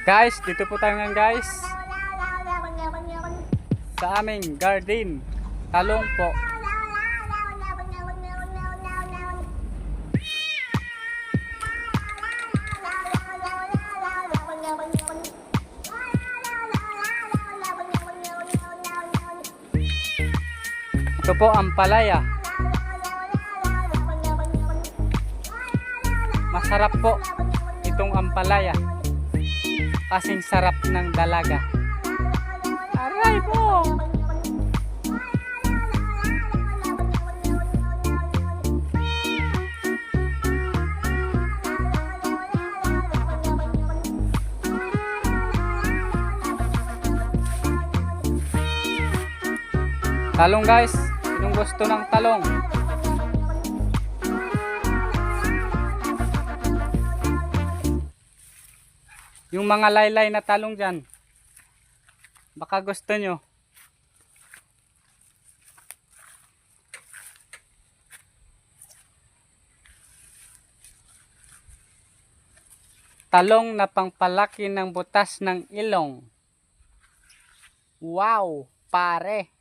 Guys, dito po tayo ngayon guys. Sa aming garden. Talong po. Ito po ang palaya. Masarap po itong ampalaya. Kasing sarap ng dalaga. Aray po! Talong guys, sinong gusto ng talong? Yung mga laylay na talong dyan, baka gusto nyo. Talong na pangpalaki ng butas ng ilong. Wow, pare.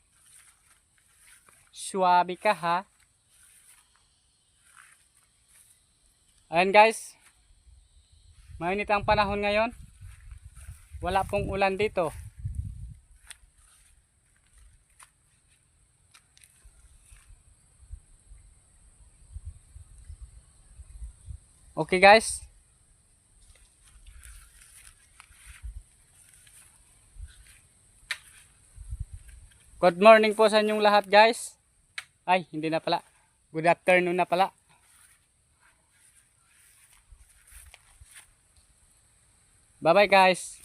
Suwabe ka ha. Ayan guys. Mainit ang panahon ngayon. Wala pong ulan dito. Okay guys. Good morning po sa inyong lahat guys. Ay, hindi na pala. Good afternoon na pala. Bye bye guys.